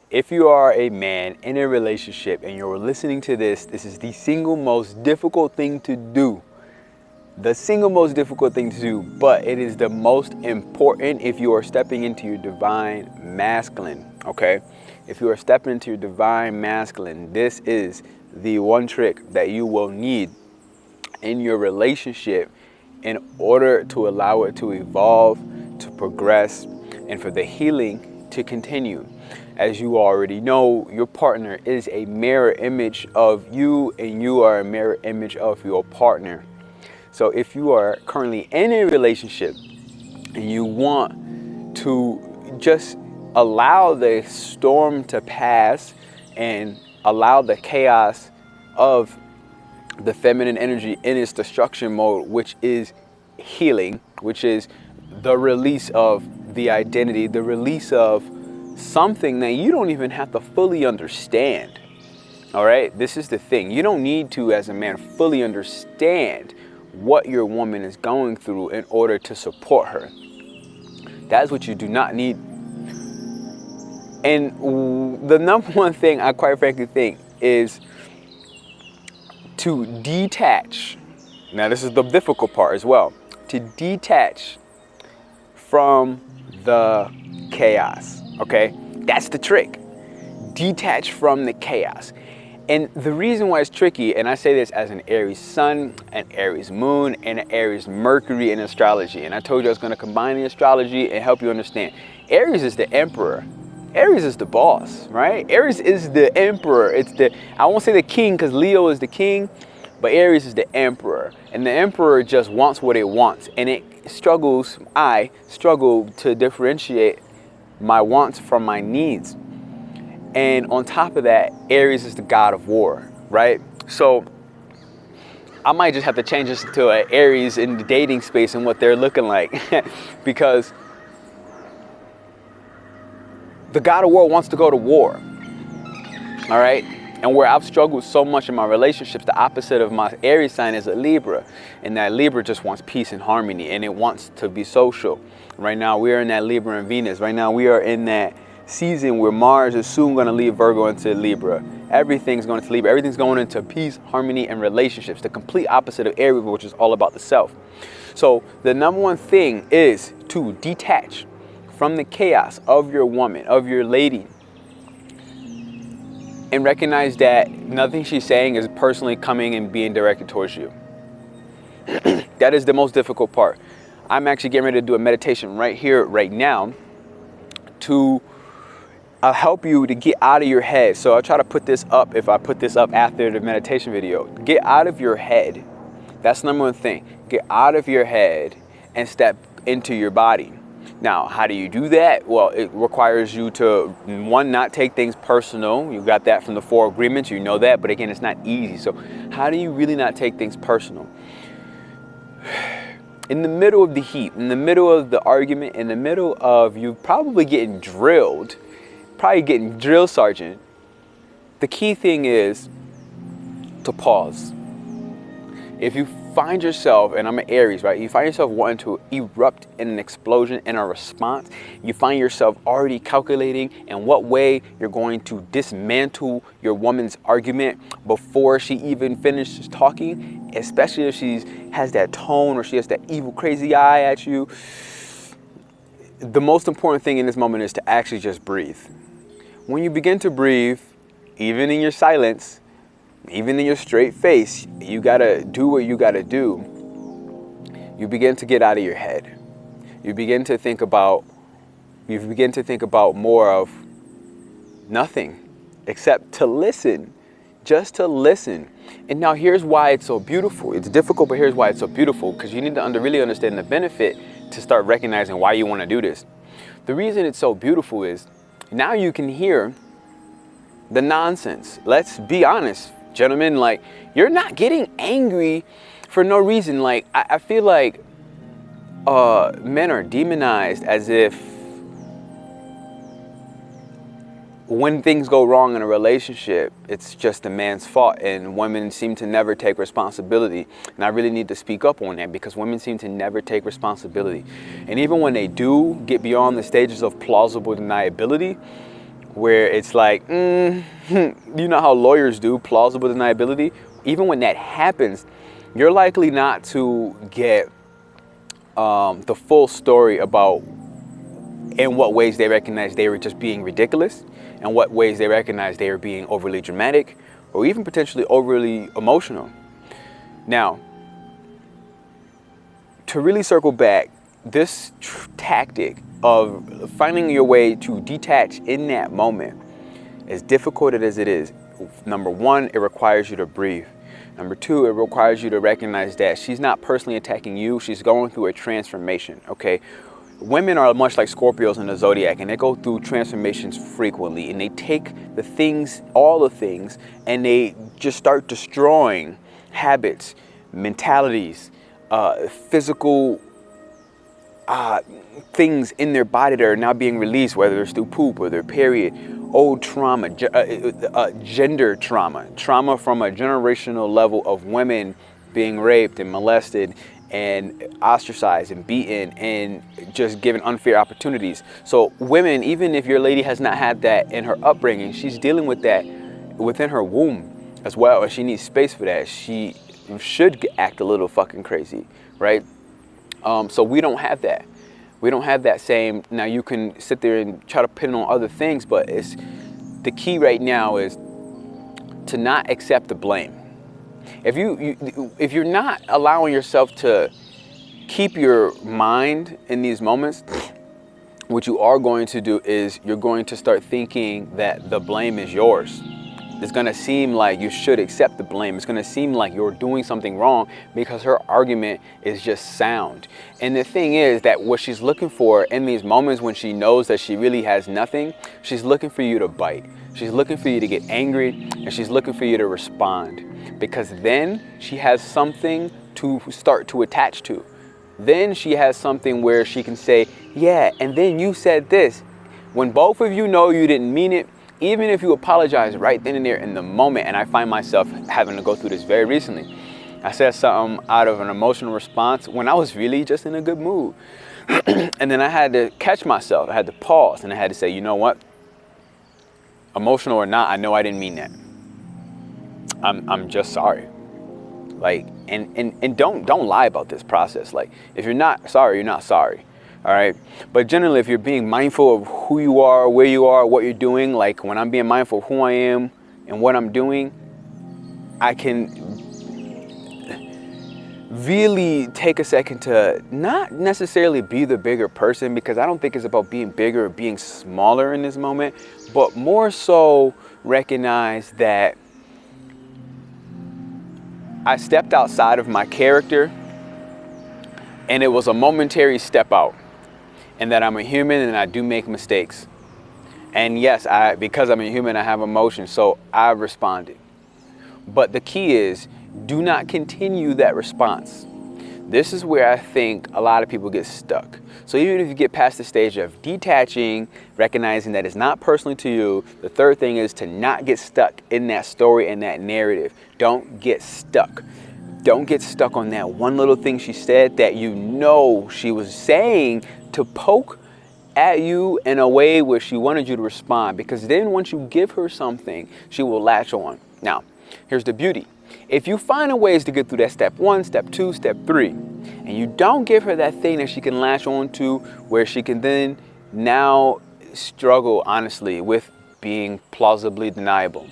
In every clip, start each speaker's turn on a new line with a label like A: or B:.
A: if you are a man in a relationship and you're listening to this, this is the single most difficult thing to do. The single most difficult thing to do, but it is the most important if you are stepping into your divine masculine, okay? If you are stepping into your divine masculine, this is the one trick that you will need in your relationship in order to allow it to evolve, to progress, and for the healing to continue. As you already know, your partner is a mirror image of you, and you are a mirror image of your partner. So if you are currently in a relationship and you want to just allow the storm to pass and allow the chaos of the feminine energy in its destruction mode, which is healing, which is the release of the identity, the release of something that you don't even have to fully understand. All right, this is the thing. You don't need to, as a man, fully understand what your woman is going through in order to support her. That's what you do not need. And the number one thing I quite frankly think is to detach. Now this is the difficult part as well. To detach from the chaos, okay? That's the trick. Detach from the chaos. And the reason why it's tricky, and I say this as an Aries sun, an Aries moon, and an Aries Mercury in astrology. And I told you I was going to combine the astrology and help you understand. Aries is the emperor. Aries is the boss, right? Aries is the emperor. It's the, I won't say the king because Leo is the king, but Aries is the emperor. And the emperor just wants what it wants. And I struggle to differentiate my wants from my needs. And on top of that, Aries is the god of war, right? So I might just have to change this to an Aries in the dating space and what they're looking like because the god of war wants to go to war, all right? And where I've struggled so much in my relationships, the opposite of my Aries sign is a Libra. And that Libra just wants peace and harmony, and it wants to be social. Right now, we are in that Libra and Venus. Right now, we are in that season where Mars is soon going to leave Virgo into Libra. Everything's going into Libra. Everything's going into peace, harmony, and relationships. The complete opposite of Aries, which is all about the self. So the number one thing is to detach from the chaos of your woman, of your lady, and recognize that nothing she's saying is personally coming and being directed towards you. That is the most difficult part. I'm actually getting ready to do a meditation right here, right now, to help you to get out of your head. So I'll try to put this up if I put this up after the meditation video. Get out of your head. That's the number one thing. Get out of your head and step into your body. Now, how do you do that? Well, it requires you to, one, not take things personal. You got that from the 4 agreements, you know that, but again, it's not easy. So how do you really not take things personal? In the middle of the heat, in the middle of the argument, in the middle of you probably getting drilled, probably getting drill sergeant, the key thing is to pause. If you find yourself, and I'm an Aries, right? You find yourself wanting to erupt in an explosion, in a response. You find yourself already calculating in what way you're going to dismantle your woman's argument before she even finishes talking, especially if she has that tone or she has that evil, crazy eye at you. The most important thing in this moment is to actually just breathe. When you begin to breathe, even in your silence, even in your straight face, you gotta do what you gotta do. You begin to get out of your head. You begin to think about more of nothing except to listen, just to listen. And now here's why it's so beautiful. It's difficult, but here's why it's so beautiful, because you need to really understand the benefit to start recognizing why you want to do this. The reason it's so beautiful is now you can hear the nonsense. Let's be honest, gentlemen, like, you're not getting angry for no reason. Like, I feel like men are demonized as if when things go wrong in a relationship, it's just the man's fault, and women seem to never take responsibility. And I really need to speak up on that, because women seem to never take responsibility. And even when they do get beyond the stages of plausible deniability, where it's like, you know how lawyers do, plausible deniability? Even when that happens, you're likely not to get the full story about in what ways they recognize they were just being ridiculous, and what ways they recognize they were being overly dramatic, or even potentially overly emotional. Now, to really circle back, this tactic of finding your way to detach in that moment, as difficult as it is, number one, it requires you to breathe. Number two, it requires you to recognize that she's not personally attacking you. She's going through a transformation, okay? Women are much like Scorpios in the zodiac, and they go through transformations frequently, and they take the things, all the things, and they just start destroying habits, mentalities, physical things in their body that are now being released, whether it's through poop or their period, old trauma, gender trauma, trauma from a generational level of women being raped and molested and ostracized and beaten and just given unfair opportunities. So women, even if your lady has not had that in her upbringing, she's dealing with that within her womb as well, and she needs space for that. She should act a little fucking crazy, right? So we don't have that. We don't have that same. Now you can sit there and try to pin on other things, but it's the key right now is to not accept the blame. If you're not allowing yourself to keep your mind in these moments, what you are going to do is you're going to start thinking that the blame is yours. It's going to seem like you should accept the blame. It's going to seem like you're doing something wrong because her argument is just sound. And the thing is that what she's looking for in these moments when she knows that she really has nothing, she's looking for you to bite. She's looking for you to get angry, and she's looking for you to respond, because then she has something to start to attach to. Then she has something where she can say, yeah, and then you said this. When both of you know you didn't mean it, even if you apologize right then and there in the moment, and I find myself having to go through this very recently. I said something out of an emotional response when I was really just in a good mood. And then I had to catch myself. I had to pause, and I had to say, you know what? Emotional or not, I know I didn't mean that. I'm just sorry. Like, and don't lie about this process. Like, if you're not sorry, you're not sorry. All right. But generally, if you're being mindful of who you are, where you are, what you're doing, like when I'm being mindful of who I am and what I'm doing, I can really take a second to not necessarily be the bigger person, because I don't think it's about being bigger or being smaller in this moment, but more so recognize that I stepped outside of my character, and it was a momentary step out. And that I'm a human and I do make mistakes. And yes, because I'm a human, I have emotions, so I responded. But the key is, do not continue that response. This is where I think a lot of people get stuck. So even if you get past the stage of detaching, recognizing that it's not personally to you, the third thing is to not get stuck in that story and that narrative. Don't get stuck. Don't get stuck on that one little thing she said that you know she was saying to poke at you in a way where she wanted you to respond, because then once you give her something, she will latch on. Now, here's the beauty. If you find a ways to get through that step 1, step 2, step 3, and you don't give her that thing that she can latch on to, where she can then now struggle honestly with being plausibly deniable.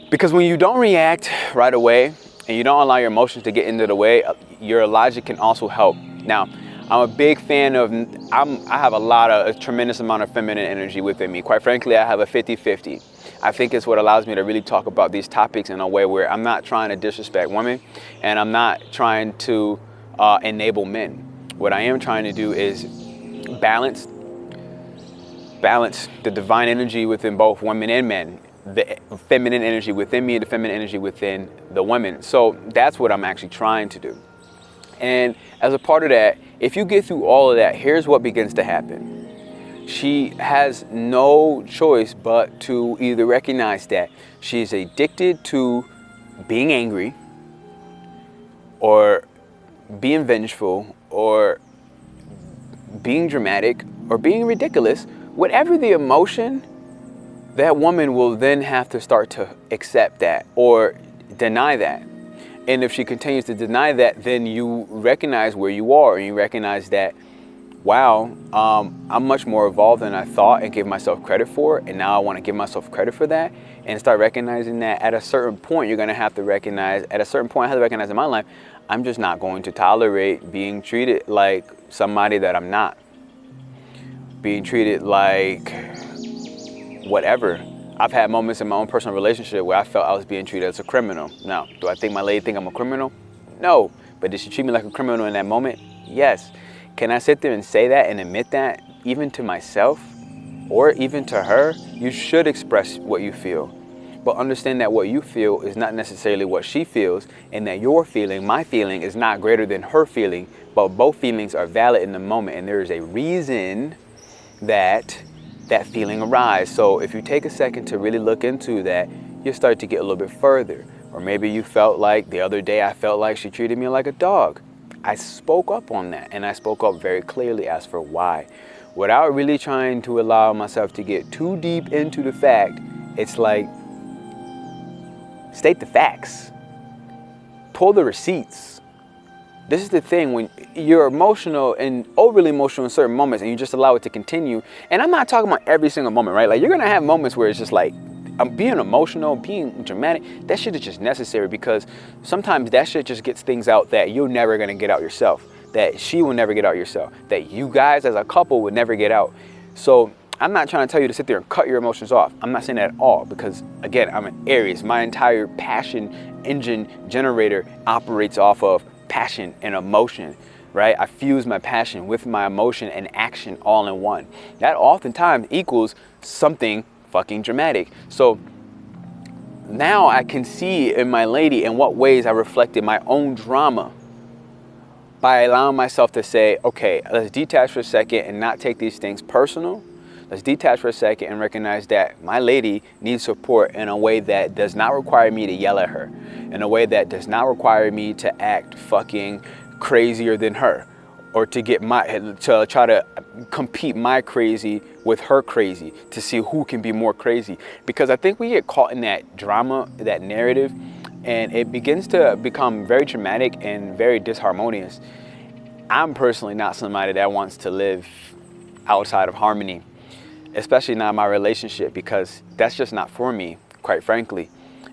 A: Because when you don't react right away and you don't allow your emotions to get into the way, your logic can also help. Now, I'm a big fan of, I have a tremendous amount of feminine energy within me. Quite frankly, I have a 50-50. I think it's what allows me to really talk about these topics in a way where I'm not trying to disrespect women, and I'm not trying to enable men. What I am trying to do is balance the divine energy within both women and men, the feminine energy within me and the feminine energy within the women. So that's what I'm actually trying to do. And as a part of that, if you get through all of that, here's what begins to happen. She has no choice but to either recognize that she's addicted to being angry, or being vengeful, or being dramatic, or being ridiculous. Whatever the emotion, that woman will then have to start to accept that or deny that. And if she continues to deny that, then you recognize where you are, and you recognize that, wow, I'm much more evolved than I thought and give myself credit for. And now I want to give myself credit for that, and start recognizing that at a certain point, you're going to have to recognize, at a certain point, I have to recognize in my life, I'm just not going to tolerate being treated like somebody that I'm not. Being treated like whatever. I've had moments in my own personal relationship where I felt I was being treated as a criminal. Now, do I think my lady think I'm a criminal? No. But did she treat me like a criminal in that moment? Yes. Can I sit there and say that and admit that even to myself or even to her? You should express what you feel, but understand that what you feel is not necessarily what she feels, and that your feeling, my feeling, is not greater than her feeling, but both feelings are valid in the moment, and there is a reason that feeling arises. So if you take a second to really look into that, you'll start to get a little bit further. Or maybe you felt like the other day I felt like she treated me like a dog. I spoke up on that, and I spoke up very clearly as for why. Without really trying to allow myself to get too deep into the fact, it's like, state the facts. Pull the receipts. This is the thing, when you're emotional and overly emotional in certain moments and you just allow it to continue. And I'm not talking about every single moment, right? Like, you're going to have moments where it's just like, I'm being emotional, being dramatic. That shit is just necessary, because sometimes that shit just gets things out that you're never going to get out yourself, that she will never get out yourself, that you guys as a couple would never get out. So I'm not trying to tell you to sit there and cut your emotions off. I'm not saying that at all, because again, I'm an Aries. My entire passion engine generator operates off of passion and emotion, right? I fuse my passion with my emotion and action all in one. That oftentimes equals something fucking dramatic. So now I can see in my lady in what ways I reflected my own drama by allowing myself to say, okay, let's detach for a second and not take these things personal. Let's detach for a second and recognize that my lady needs support in a way that does not require me to yell at her, in a way that does not require me to act fucking crazier than her, or to try to compete my crazy with her crazy to see who can be more crazy. Because I think we get caught in that drama, that narrative, and it begins to become very traumatic and very disharmonious. I'm personally not somebody that wants to live outside of harmony, especially not in my relationship, because that's just not for me, quite frankly.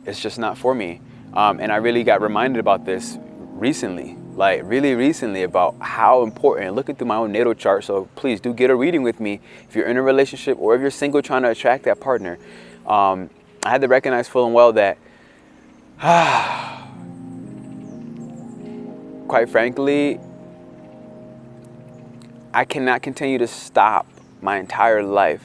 A: It's just not for me. And I really got reminded about this recently, like really recently, about how important, looking through my own natal chart. So please do get a reading with me if you're in a relationship or if you're single trying to attract that partner. I had to recognize full and well that, quite frankly, I cannot continue to stop my entire life,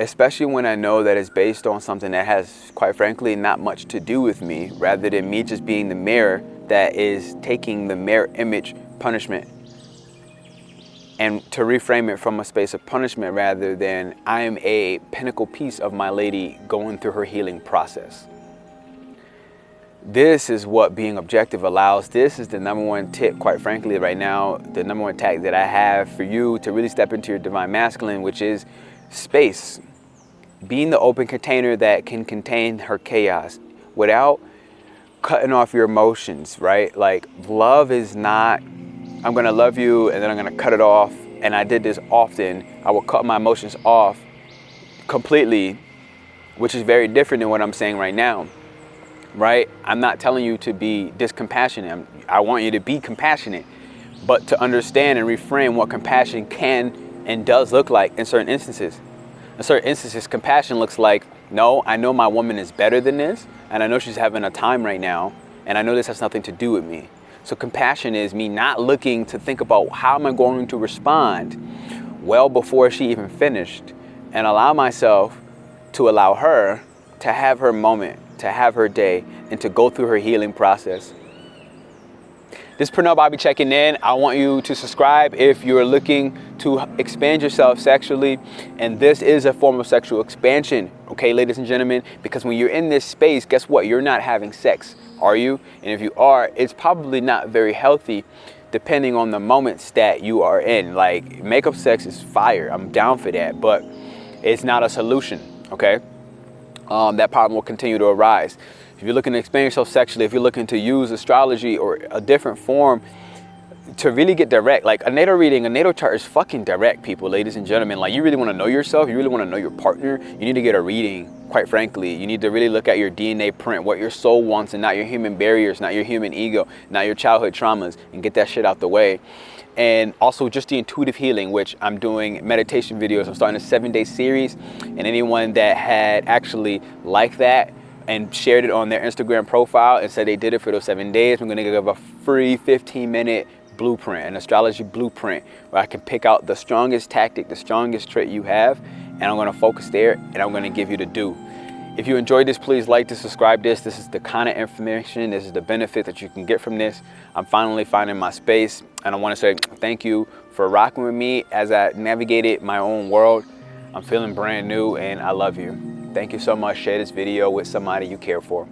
A: especially when I know that it's based on something that has, quite frankly, not much to do with me, rather than me just being the mirror that is taking the mirror image punishment, and to reframe it from a space of punishment rather than I am a pinnacle piece of my lady going through her healing process. This is what being objective allows. This is the number one tip, quite frankly, right now, the number one tag that I have for you to really step into your divine masculine, which is space. Being the open container that can contain her chaos without cutting off your emotions, right? Like, love is not, I'm gonna love you and then I'm gonna cut it off. And I did this often. I will cut my emotions off completely, which is very different than what I'm saying right now, right? I'm not telling you to be discompassionate. I want you to be compassionate, but to understand and reframe what compassion can and does look like in certain instances. In certain instances, compassion looks like, no, I know my woman is better than this, and I know she's having a time right now, and I know this has nothing to do with me. So compassion is me not looking to think about how am I going to respond well before she even finished, and allow myself to allow her to have her moment, to have her day, and to go through her healing process. This is Pernell Bobby checking in. I want you to subscribe if you're looking to expand yourself sexually. And this is a form of sexual expansion, okay, ladies and gentlemen? Because when you're in this space, guess what? You're not having sex, are you? And if you are, it's probably not very healthy, depending on the moments that you are in. Like, makeup sex is fire. I'm down for that. But it's not a solution, okay? That problem will continue to arise. If you're looking to expand yourself sexually, if you're looking to use astrology or a different form to really get direct, like a natal reading, a natal chart is fucking direct, people, ladies and gentlemen. Like, you really want to know yourself, you really want to know your partner, you need to get a reading. Quite frankly, you need to really look at your DNA print, what your soul wants, and not your human barriers, not your human ego, not your childhood traumas, and get that shit out the way. And also just the intuitive healing, which I'm doing meditation videos. I'm starting a 7-day series, and anyone that had actually liked that and shared it on their Instagram profile and said they did it for those 7 days, I'm gonna give a free 15-minute blueprint, an astrology blueprint, where I can pick out the strongest tactic, the strongest trait you have, and I'm gonna focus there, and I'm gonna give you the do. If you enjoyed this, please like to subscribe this. This is the kind of information, this is the benefit that you can get from this. I'm finally finding my space, and I wanna say thank you for rocking with me as I navigated my own world. I'm feeling brand new, and I love you. Thank you so much. Share this video with somebody you care for.